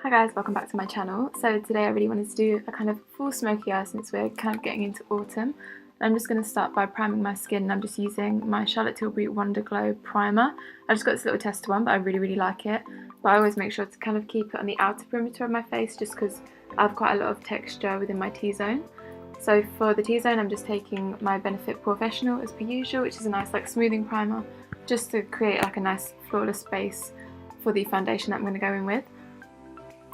Hi guys, welcome back to my channel. So today I really wanted to do a kind of full smoky eye since we're kind of getting into autumn. I'm just going to start by priming my skin, and I'm just using my Charlotte Tilbury WonderGlow primer. I just got this little tester one, but I really like it. But I always make sure to kind of keep it on the outer perimeter of my face just because I have quite a lot of texture within my T-zone. So for the T-zone I'm just taking my Benefit Porefessional as per usual, which is a nice like smoothing primer just to create like a nice flawless base for the foundation that I'm going to go in with.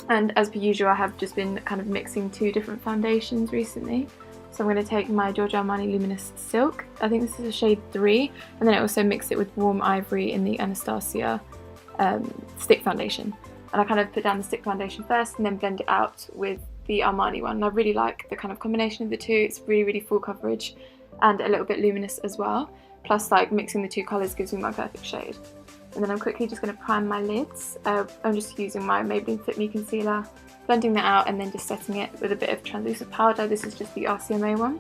And as per usual I have just been kind of mixing two different foundations recently. So I'm going to take my Giorgio Armani Luminous Silk, I think this is a shade 3, and then I also mix it with warm Ivory in the Anastasia stick foundation. And I kind of put down the stick foundation first and then blend it out with the Armani one. And I really like the kind of combination of the two. It's really full coverage and a little bit luminous as well. Plus like mixing the two colours gives me my perfect shade. And then I'm quickly just going to prime my lids. I'm just using my Maybelline Fit Me Concealer, blending that out and then just setting it with a bit of translucent powder. This is just the RCMA one.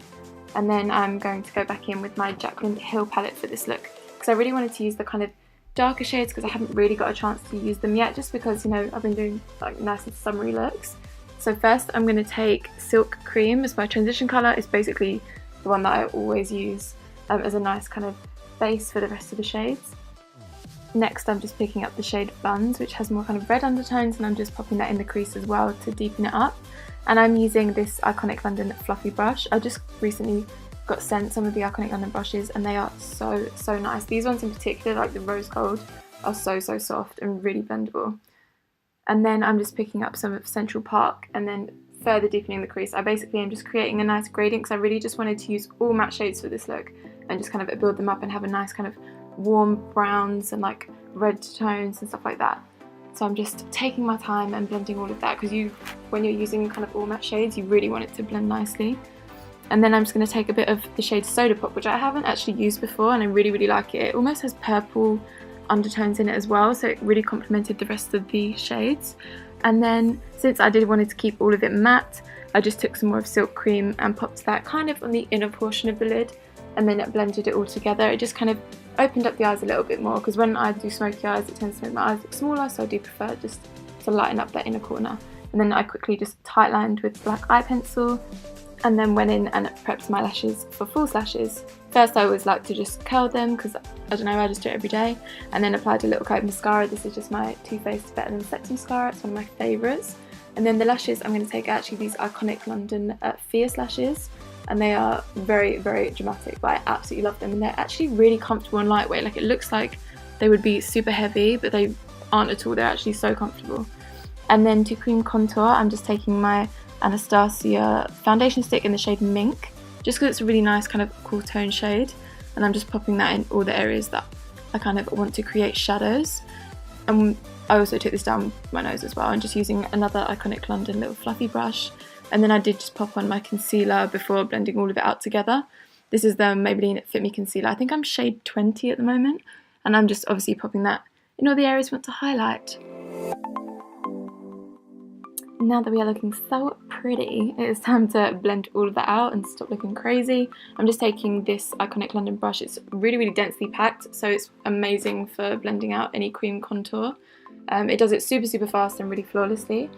And then I'm going to go back in with my Jaclyn Hill palette for this look, because I really wanted to use the kind of darker shades because I haven't really got a chance to use them yet, just because, you know, I've been doing like nice and summery looks. So first I'm going to take Silk Cream as my transition colour. It's basically the one that I always use as a nice kind of base for the rest of the shades. Next I'm just picking up the shade Buns, which has more kind of red undertones, and I'm just popping that in the crease as well to deepen it up. And I'm using this Iconic London fluffy brush. I just recently got sent some of the Iconic London brushes and they are so nice. These ones in particular, like the rose gold, are so soft and really blendable. And then I'm just picking up some of Central Park and then further deepening the crease. I basically am just creating a nice gradient because I really just wanted to use all matte shades for this look and just kind of build them up and have a nice kind of warm browns and like red tones and stuff like that. So I'm just taking my time and blending all of that, because when you're using kind of all matte shades you really want it to blend nicely. And then I'm just going to take a bit of the shade Soda Pop, which I haven't actually used before and I really like it. It almost has purple undertones in it as well, so it really complemented the rest of the shades. And then since I wanted to keep all of it matte, I just took some more of Silk Cream and popped that kind of on the inner portion of the lid, and then it blended it all together. It just kind of opened up the eyes a little bit more, because when I do smoky eyes it tends to make my eyes look smaller, so I do prefer just to lighten up that inner corner. And then I quickly just tight lined with black eye pencil and then went in and prepped my lashes for false lashes. First I always like to just curl them because I don't know, I just do it every day, and then applied a little coat of mascara. This is just my Too Faced Better Than Sex mascara, it's one of my favourites. And then the lashes I'm going to take are actually these Iconic London Fierce lashes, and they are very dramatic, but I absolutely love them, and they're actually really comfortable and lightweight. Like, it looks like they would be super heavy, but they aren't at all. They're actually so comfortable. And then to cream contour I'm just taking my Anastasia foundation stick in the shade Mink, just because it's a really nice kind of cool tone shade, and I'm just popping that in all the areas that I kind of want to create shadows. And I also took this down my nose as well, and just using another Iconic London little fluffy brush. And then I did just pop on my concealer before blending all of it out together. This is the Maybelline Fit Me Concealer. I think I'm shade 20 at the moment, and I'm just obviously popping that in all the areas we want to highlight. Now that we are looking so pretty, it is time to blend all of that out and stop looking crazy. I'm just taking this Iconic London brush. It's really densely packed, so it's amazing for blending out any cream contour. It does it super fast and really flawlessly.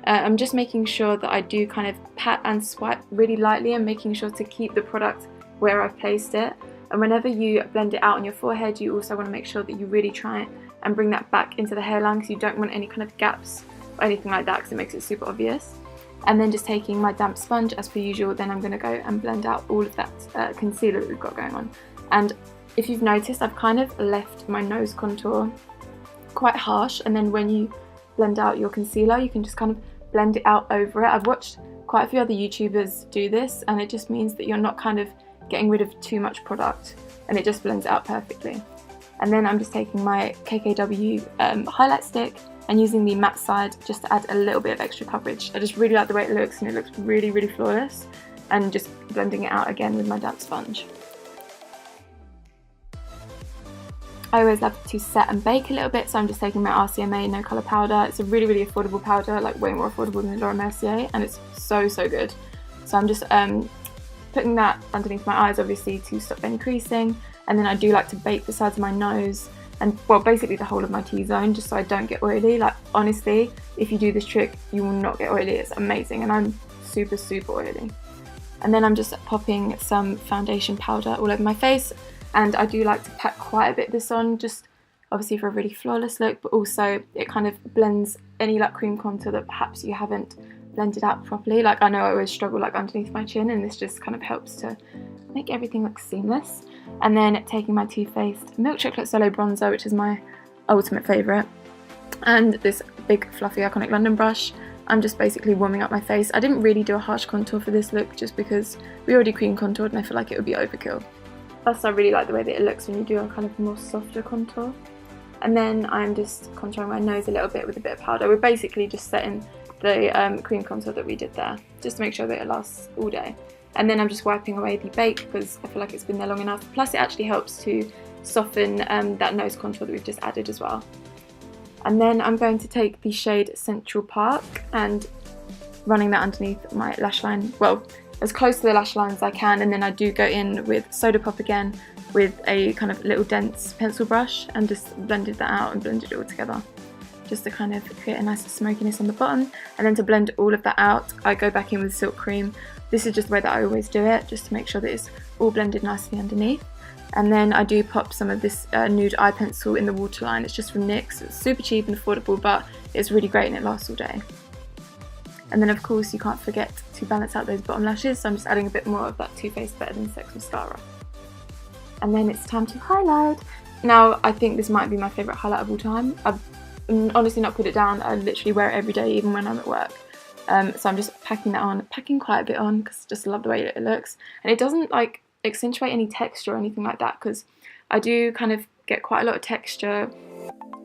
I'm just making sure that I do kind of pat and swipe really lightly and making sure to keep the product where I've placed it. And whenever you blend it out on your forehead, you also want to make sure that you really try and bring that back into the hairline, because you don't want any kind of gaps or anything like that, because it makes it super obvious. And then just taking my damp sponge as per usual, then I'm going to go and blend out all of that concealer that we've got going on. And if you've noticed, I've kind of left my nose contour quite harsh, and then when you blend out your concealer you can just kind of blend it out over it. I've watched quite a few other YouTubers do this, and it just means that you're not kind of getting rid of too much product, and it just blends it out perfectly. And then I'm just taking my KKW highlight stick and using the matte side just to add a little bit of extra coverage. I just really like the way it looks, and it looks really flawless, and just blending it out again with my damp sponge. I always love to set and bake a little bit, so I'm just taking my RCMA no colour powder. It's a really affordable powder, like way more affordable than the Laura Mercier, and it's so good. So I'm just putting that underneath my eyes, obviously, to stop any creasing. And then I do like to bake the sides of my nose and well, basically the whole of my T-zone, just so I don't get oily. Like honestly, if you do this trick, you will not get oily. It's amazing, and I'm super oily. And then I'm just popping some foundation powder all over my face, and I do like to pack quite a bit of this on, just obviously for a really flawless look, but also it kind of blends any like cream contour that perhaps you haven't blended out properly. Like I know I always struggle like underneath my chin, and this just kind of helps to make everything look seamless. And then taking my Too Faced Milk Chocolate Soleil bronzer, which is my ultimate favourite, and this big fluffy iconic London brush, I'm just basically warming up my face. I didn't really do a harsh contour for this look just because we already cream contoured and I feel like it would be overkill. Plus I really like the way that it looks when you do a kind of more softer contour. And then I'm just contouring my nose a little bit with a bit of powder. We're basically just setting the cream contour that we did there, just to make sure that it lasts all day. And then I'm just wiping away the bake because I feel like it's been there long enough. Plus it actually helps to soften that nose contour that we've just added as well. And then I'm going to take the shade Central Park and running that underneath my lash line, well, as close to the lash line as I can, and then I do go in with Soda Pop again with a kind of little dense pencil brush and just blended that out and blended it all together, just to kind of create a nice smokiness on the bottom. And then to blend all of that out, I go back in with Silk Cream. This is just the way that I always do it, just to make sure that it's all blended nicely underneath. And then I do pop some of this nude eye pencil in the waterline. It's just from NYX. It's super cheap and affordable, but it's really great and it lasts all day. And then of course you can't forget to balance out those bottom lashes, so I'm just adding a bit more of that Too Faced Better Than Sex mascara. And then it's time to highlight. Now I think this might be my favourite highlight of all time. I've honestly not put it down. I literally wear it every day, even when I'm at work. So I'm just packing that on, packing quite a bit on because I just love the way it looks. And it doesn't like accentuate any texture or anything like that, because I do kind of get quite a lot of texture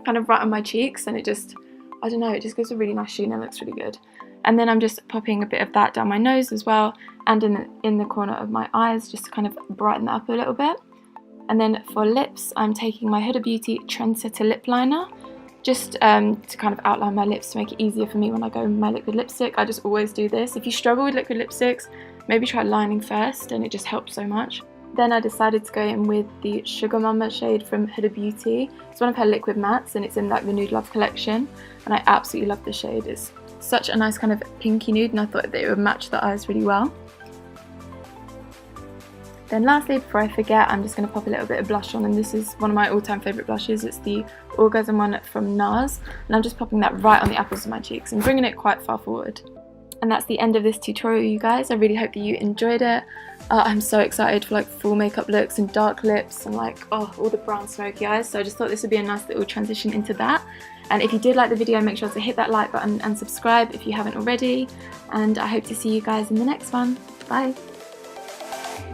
kind of right on my cheeks, and it just, I don't know, it just gives a really nice sheen and looks really good. And then I'm just popping a bit of that down my nose as well, and in the corner of my eyes, just to kind of brighten that up a little bit. And then for lips, I'm taking my Huda Beauty Trendsetter lip liner, just to kind of outline my lips to make it easier for me when I go with my liquid lipstick. I just always do this. If you struggle with liquid lipsticks, maybe try lining first, and it just helps so much. Then I decided to go in with the Sugar Mama shade from Huda Beauty. It's one of her liquid mattes, and it's in like the Nude Love collection, and I absolutely love the shade. It's such a nice kind of pinky nude, and I thought that it would match the eyes really well. Then lastly, before I forget, I'm just going to pop a little bit of blush on, and this is one of my all-time favourite blushes. It's the Orgasm one from Nars, and I'm just popping that right on the apples of my cheeks and bringing it quite far forward. And that's the end of this tutorial, you guys. I really hope that you enjoyed it. I'm so excited for like full makeup looks and dark lips and like, oh, all the brown smoky eyes. So I just thought this would be a nice little transition into that. And if you did like the video, make sure to hit that like button and subscribe if you haven't already. And I hope to see you guys in the next one. Bye.